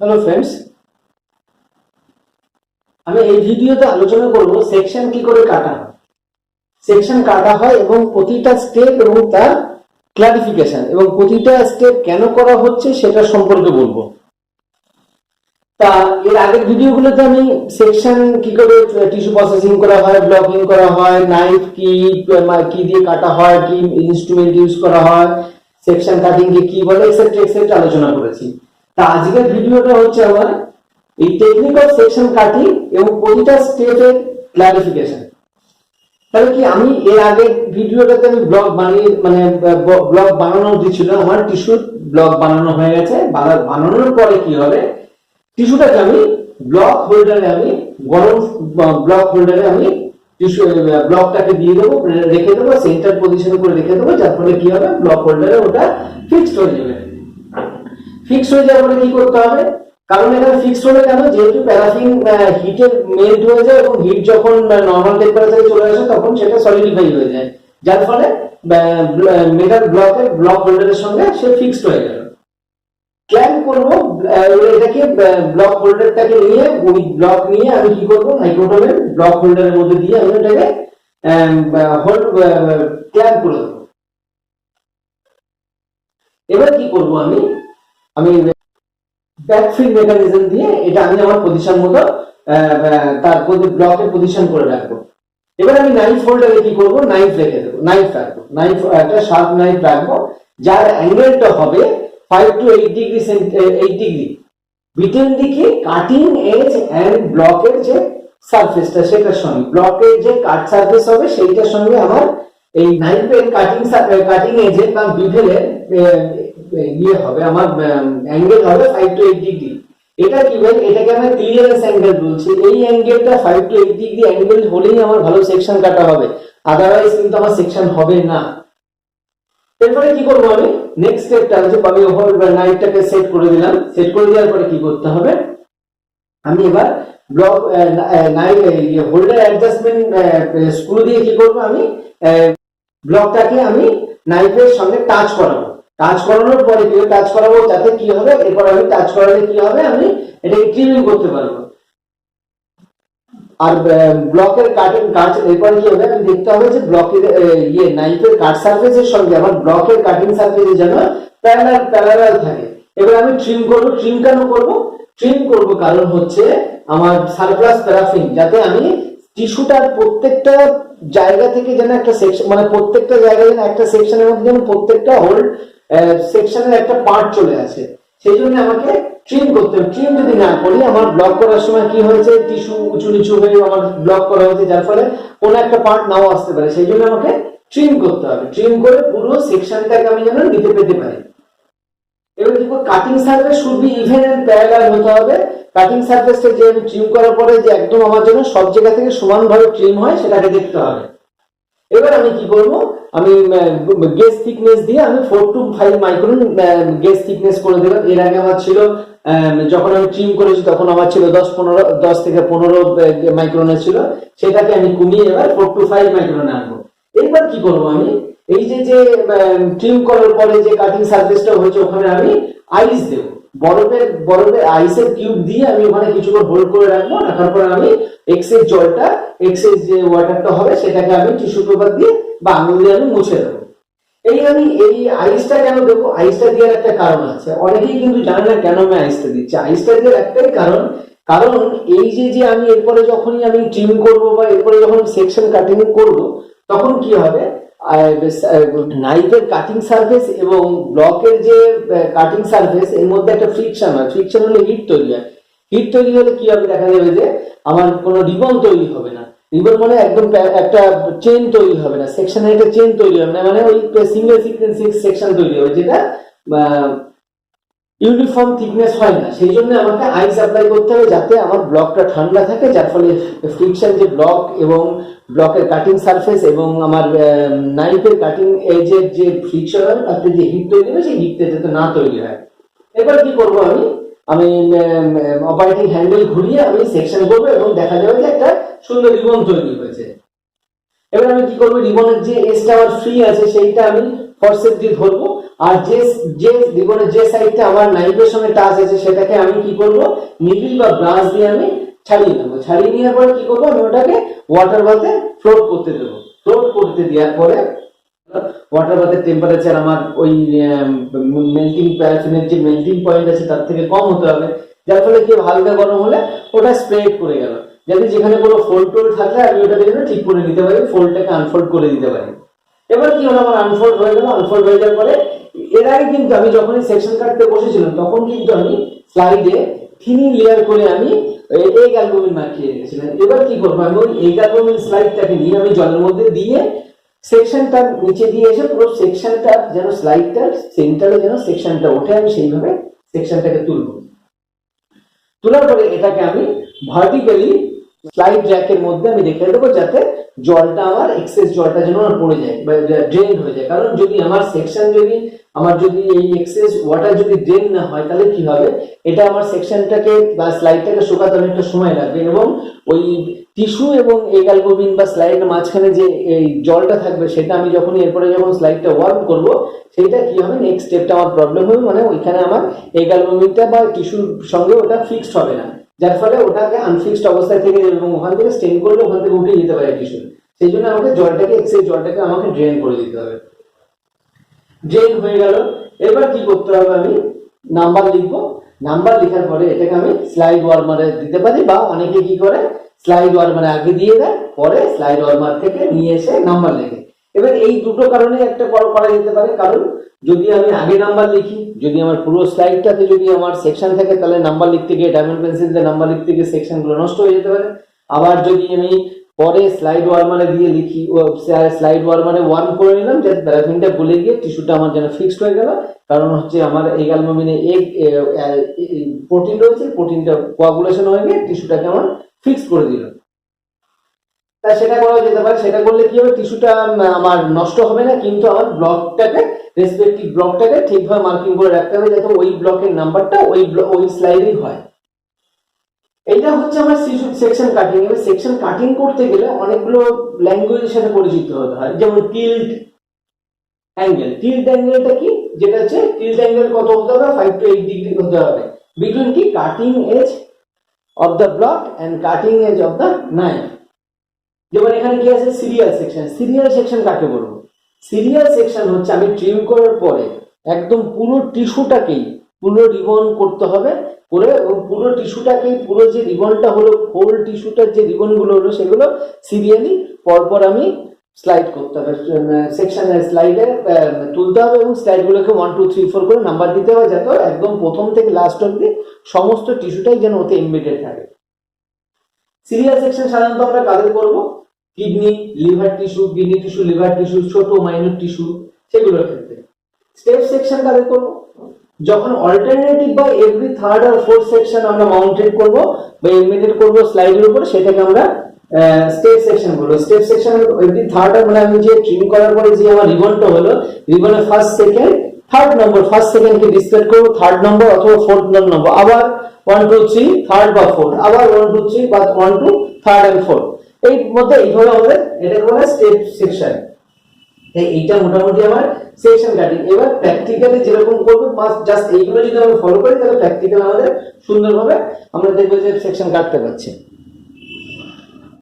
Hello friends, আমি এই ভিডিওতে আলোচনা করব সেকশন কি করে কাটা হয়। সেকশন কাটা হয় এবং প্রতিটা স্টেপ এবং তার ক্লারিফিকেশন এবং প্রতিটা স্টেপ কেন করা হচ্ছে সেটা সম্পর্কে বলবো। তা এর আগের ভিডিওগুলোতে আমি সেকশন কি করে টিস্যু প্রসেসিং করা হয়, ব্লকিং করা হয়, নাইফ কি দিয়ে কাটা হয়, কি ইনস্ট্রুমেন্ট ইউজ করা হয়, সেকশন কাটিং কে কি বলে এক্সেট্রা এক্সেট্রা আলোচনা করেছি। তা আজকের ভিডিওটা হচ্ছে আমার এই টেকনিক অফ সেকশন কাটিং এবং প্রতিটা স্টেপের ক্লারিফিকেশন। তাহলে কি আমি এর আগে ভিডিওটাতে আমি ব্লগ বানিয়ে ব্লগ বানানো দিয়েছিল, আমার টিস্যুর ব্লগ বানানো হয়ে গেছে। বানানোর পরে কি হবে, টিস্যুটাকে আমি ব্লক হোল্ডারে আমি গরম ব্লক হোল্ডারে আমি টিস্যু ব্লকটাকে দিয়ে দেবো, রেখে দেবো, সেন্টার পজিশনে করে রেখে দেবো, যার ফলে কি হবে ব্লক হোল্ডারে ওটা ফিক্সড হয়ে যাবে। ফিক্সড হয়ে যাওয়ার পরে কি করতে হবে, কারণ এখানে ফিক্সড হলে কেন, যেহেতু প্যারাফিন হিটে মেল্ট হয়ে যায় এবং হিট যখন নর্মাল টেম্পারেচারে চলে আসে তখন সেটা সলিডিফাই হয়ে যায়, যার ফলে মেটাল ব্লক হোল্ডারের সঙ্গে সে ফিক্সড হয়ে গেল। ক্ল্যাম্প করবো এটাকে, ব্লক হোল্ডারটাকে নিয়ে ওই ব্লক নিয়ে আমি কি করবো, মাইক্রোটমের ব্লক হোল্ডারের মধ্যে দিয়ে আমি ওটাকে ক্ল্যাম্প করে দেবো। এবার কি করবো, আমি ব্যাকফিল মেকানিজম দিয়ে এটা আমি আমার পজিশন মতো তার ব্লকের পজিশন করে রাখবো। এবার আমি নাইফ হোল্ডারে কি করবো, নাইফ রেখে দেবো, নাইফ রাখবো, নাইফ একটা শার্প নাইফ রাখবো, যার অ্যাঙ্গেলটা হবে 5 to 8 ডিগ্রি 8 ডিগ্রি বিটুইন দিকে কাটিং এজ এন্ড ব্লকের যে সারফেসটা সেটার সঙ্গে, ব্লকের যে কাট সারফেস হবে সেইটার সঙ্গে আমার এই নাইফের কাটিং এজে বা বিভেলের ইয়ে হবে, আমার অ্যাঙ্গেল হবে 5 to 8 ডিগ্রি। এটা কি ভাই, এটাকে আমরা ক্লিয়ারেন্স অ্যাঙ্গেল বলছি। এই অ্যাঙ্গেলটা 5 to 8 ডিগ্রি অ্যাঙ্গেল হলেই আমার ভালো সেকশন কাটা হবে, আদারওয়াইজ কিন্তু আমার সেকশন হবে না। এরপরে কি করবো, আমি নেক্সট স্টেপটা হচ্ছে আমি নাইফটাকে সেট করে দিলাম। সেট করে দেওয়ার পরে কি করতে হবে, আমি এবার block knife holder adjustment screw দিয়ে কি করবো, আমি ব্লকটাকে আমি নাইফের সঙ্গে টাচ করাবো। টাচ করানোর পরে কি টাচ করাবো, যাতে কি হবে, এরপর আমি টাচ করালে কি হবে, আমি এটাকে ট্রিমিং করতে পারবো। আর ব্লকের কাটিং কাট এরপর কি হবে, আমি দেখতে হবে যে ব্লকের নাইফের কাট সারফেসের সঙ্গে আমার ব্লকের কাটিং সারফেসে যেন প্যারালাল থাকে। এবার আমি ট্রিম করবো। ট্রিম কেন করবো, ট্রিম করবো কারণ হচ্ছে আমার সারপ্লাস প্যারাফিন, যাতে আমি টিস্যুটার প্রত্যেকটা জায়গা থেকে যেন একটা সেকশন, প্রত্যেকটা জায়গায় যেন একটা সেকশনের মধ্যে যেন প্রত্যেকটা হোল সেকশনের একটা পার্ট চলে আসে, সেই জন্য আমাকে ট্রিম করতে হবে। ট্রিম যদি না করি, আমার ব্লক করার সময় কি হয়েছে, টিস্যু উঁচু নিচু হয়ে আমার ব্লক করা হয়েছে, যার ফলে কোনো একটা পার্ট নাও আসতে পারে, সেই জন্য আমাকে ট্রিম করতে হবে। ট্রিম করে পুরো সেকশনটাকে আমি যেন নিতে পেতে পারি। এবার দেখো, cutting surface should be even and parallel হতে হবে। কাটিং সারফেসটা যে আমি ট্রিম করার পরে যে একদম আমার জন্য সব জায়গা থেকে সমানভাবে ট্রিম হয় সেটাকে দেখতে হবে। এবার আমি কি করব, আমি গেজ থিকনেস দিয়ে আমি 4 to 5 মাইক্রন গেজ থিকনেস করে দিলাম। এর আগে আমার ছিল, যখন আমি ট্রিম করেছি তখন আমার ছিল 10 থেকে 15 মাইক্রনের ছিল, সেটাকে আমি কমিয়ে এবার 4 to 5 মাইক্রনে আনবো। এবার কি করব, আমি এই যে ট্রিম করার পরে যে কাটিং সারফেসটা হয়েছে ওখানে আমি আইস দেব, বরফের আইসের কিউব দিয়ে আমি ওখানে কিছুক্ষণ হোল্ড করে রাখবো। রাখার পরে আমি এক্সেস জলটা, এক্সেস যে ওয়াটারটা হবে সেটাকে আমি টিস্যু পেপার দিয়ে বা আঙুল দিয়ে আমি মুছে দেবো। আমি এই আইসটা কেন দেবো, আইসটা দেওয়ার একটা কারণ আছে। অনেকেই কিন্তু জানে না কেন আমি আইসটা দিচ্ছি। আইসটা দেওয়ার একটাই কারণ এই যে আমি এরপরে যখনই আমি ট্রিম করবো বা এরপরে যখন সেকশন কাটিং করবো, তখন কি হবে, নাইফের কাটিং সারফেস এবং ব্লকের যে কাটিং সারফেস এর মধ্যে একটা ফ্রিকশন হয়। ফ্রিকশন হলে হিট তৈরি হয়। হিট তৈরি হলে কি হবে, দেখা যাবে যে আমার কোনো রিবন তৈরি হবে না। রিবন মানে একদম একটা চেন তৈরি হবে না, সেকশনের একটা চেন তৈরি হবে না, ওই সিঙ্গেল সিকোয়েন্স সেকশন তৈরি হবে, যেটা ইউনিফর্ম থিকনেস হয় না। সেই জন্য আমাকে আইস অ্যাপ্লাই করতে হবে, যাতে আমার ব্লকটা ঠান্ডা থাকে, যার ফলে ফ্রিকশন যে ব্লক এবং ব্লকের কাটিং সারফেস এবং আমার নাইফের কাটিং এজের যে ফ্রিকশন হয় তাতে যে হিট তৈরি হবে সেই হিটটা যাতে না তৈরি হয়। এবার কি করবো, আমি অপারেটিং হ্যান্ডেল ঘুরিয়ে আমি সেকশন করবো এবং দেখা যাবে যে একটা সুন্দর রিবন তৈরি হয়েছে। এবার আমি কি করবো, রিবনের যে এজটা আমার ফ্রি আছে সেইটা আমি ফরসেপ দিয়ে ধরবো। আর যে যে রিবনের যে সাইডটা আমার নাইফের সঙ্গে টাচ আছে সেটাকে আমি কি করব, নিডল বা ব্রাশ দিয়ে আমি ছাড়িয়ে নেবো। ছাড়িয়ে নেওয়ার পরে কি করবো, আমি ওটাকে ওয়াটার বাথে ফ্লোট করতে দেবো। ফ্লোট করতে দেওয়ার পরে ওয়াটার বাথের টেম্পারেচার আমার ওই মেল্টিং প্যারাফিনের যে মেল্টিং পয়েন্ট আছে তার থেকে কম হতে হবে, যার ফলে কি হালকা গরম হলে ওটা স্প্রেড করে গেল, যাতে যেখানে কোনো ফোল্ড টোল্ড থাকলে আমি ওটাকে যেন ঠিক করে নিতে পারি, ফোল্ডটাকে আনফোল্ড করে দিতে পারি। এবার কি হলো, আমার আনফোল্ড হয়ে গেল। আনফোল্ড হয়ে যাওয়ার পরে এর আগে কিন্তু আমি যখনই সেকশন কাটতে বসেছিলাম তখন কিন্তু আমি স্লাইডে থিন লেয়ার করে আমি এগ অ্যালবুমিন মাখিয়ে রেখেছিলাম। এবার কি করবো, আমি ওই এগ অ্যালবুমিন স্লাইডটাকে নিয়ে আমি জলের মধ্যে দিয়ে সেকশনটা নিচে দিয়ে এসে পুরো সেকশনটা যেন স্লাইডটার সেন্টারে যেন সেকশনটা ওঠে, আমি সেইভাবে সেকশনটাকে তুলবো। তোলার পরে এটাকে আমি ভার্টিক্যালি স্লাইড র্যাকের মধ্যে আমি রেখে দেবো, যাতে জলটা আমার এক্সেস জলটা যেন পড়ে যায় বা ড্রেন হয়ে যায়। কারণ যদি আমার সেকশন যদি এই এক্সেস ওয়াটার যদি ড্রেন না হয় তাহলে কি হবে, এটা আমার সেকশনটাকে বা স্লাইডটাকে শুকাতে অনেকটা সময় লাগবে, এবং ওই টিস্যু এবং এগ অ্যালবুমিন বা স্লাইডের মাঝখানে যে এই জলটা থাকবে সেটা আমি এরপরে যখন স্লাইডটা ওয়ার্ম করবো সেইটা কি হবে, নেক্সট স্টেপটা আমার প্রবলেম হবে, মানে ওইখানে আমার এগ অ্যালবুমিনটা বা টিস্যুর সঙ্গে ওটা ফিক্সড হবে না, যার ফলে ওটাকে আনফিক্সড অবস্থায় থেকে যাবে এবং ওখান থেকে স্টেন করলে ওখান থেকে উঠে যেতে পারে টিস্যু। সেই জন্য আমাকে জলটাকে আমাকে ড্রেন করে দিতে হবে। ড্রেন হয়ে গেল, এবার কি করতে হবে, আমি নাম্বার লিখবো। নাম্বার লেখার পরে এটাকে আমি স্লাইড ওয়ার্মারে দিতে পারি, বা অনেকে কি করে স্লাইড ওয়ার্মারে আগে দিয়ে দেয়, পরে স্লাইড ওয়ার্মার থেকে নিয়ে এসে নাম্বার লেখে। এবার এই দুটো কারণে একটা করা যেতে পারে, কারণ যদি আমি আগে নাম্বার লিখি, যদি আমার পুরো স্লাইডটাতে যদি আমার সেকশন থাকে তাহলে নাম্বার লিখতে গিয়ে ডায়মন্ড পেন্সিল দিয়ে নাম্বার লিখতে গিয়ে সেকশনগুলো নষ্ট হয়ে যেতে পারে। আবার যদি আমি পরে স্লাইড ওয়ার্মারে দিয়ে লিখি, স্লাইড ওয়ার্মারে ওয়ার্ম করে নিলাম যাতে প্যারাফিনটা গলে গিয়ে টিস্যুটা আমার যেন ফিক্সড হয়ে গেল, কারণ হচ্ছে আমার এগ অ্যালবুমিনে প্রোটিন রয়েছে, প্রোটিনটা কোয়াগুলেশন হয়ে গিয়ে টিস্যুটাকে আমার ফিক্স করে দিল। তা সেটা করা যেতে পারে। সেটা করলে কি হবে, টিস্যুটা আমার নষ্ট হবে না, কিন্তু আমার রেসপেক্টিভ ব্লকটাকে ঠিকভাবে মার্কিং করে রাখতে হবে যাতে ওই ব্লকের নাম্বারটা ওই স্লাইডেই হয়। এইটা হচ্ছে আমার সেকশন কাটিং। এবার সেকশন কাটিং করতে গেলে অনেকগুলো ল্যাঙ্গুয়েজের সাথে পরিচিত হতে হয়, যেমন টিল্ট অ্যাঙ্গেল। টিল্ট অ্যাঙ্গেলটা কি, যেটা হচ্ছে টিল্ট অ্যাঙ্গেল কত হতে হবে, 5 to 8 ডিগ্রি হতে হবে বিটুইন কি cutting edge of the block and cutting edge of the knife. যেমন এখানে কি আছে, সিরিয়াল সেকশন। সিরিয়াল সেকশন কাকে বলবো, সিরিয়াল সেকশন হচ্ছে আমি ট্রিম করার পরে একদম পুরো টিস্যুটাকেই পুরো রিবন করতে হবে, করে পুরো টিস্যুটাকেই পুরো যে রিবনটা হলো, হোল টিস্যুটার যে রিবনগুলো হলো সেগুলো সিরিয়ালি পরপর আমি স্লাইড করতে হবে, সেকশনের স্লাইডে তুলতে হবে, এবং স্লাইডগুলোকে 1 2 3 4 করে নাম্বার দিতে হবে, যাতে একদম প্রথম থেকে লাস্ট অব্দি সমস্ত টিস্যুটাই যেন ওতে এমবেডেড থাকে। সিরিয়াল সেকশন সাধারণত আমরা কাদের করবো, kidney, liver tissue, kidney tissue, liver tissue, ছোট মাইনর টিস্যু, সেগুলোর ক্ষেত্রে। স্টেপ সেকশন কাদের করবো, যখন অল্টারনেটিভ বা এভরি থার্ড আর ফোর্থ সেকশন আমরা মাউন্টেড করবো বা এমবেডেড করবো স্লাইডের উপর, সেটাকে আমরা স্টেপ সেকশন বলবো। স্টেপ সেকশন এভরি থার্ড মানে আমি যে ট্রিম করার পরে যে আমার রিবনটা হলো, রিবনের first second third number, first সেকেন্ডকে ডিসপ্লে করবো থার্ড নম্বর অথবা ফোর্থ নম্বর, আবার 1 2 3 থার্ড বা ফোর্থ, আবার 1 2 3 বা 1 2 থার্ড এন্ড ফোর্থ, এই মধ্যে এইভাবে আমাদের এটাকে বলে স্টেপ সেকশন। এইটা মোটামুটি আমার সেকশন কাটিং। এবার প্র্যাকটিক্যালি যেরকম করবো, জাস্ট এইগুলো যদি আমরা ফলো করি তাহলে প্র্যাকটিক্যাল আমাদের সুন্দরভাবে আমরা দেখবো যে সেকশন কাটতে পারছি।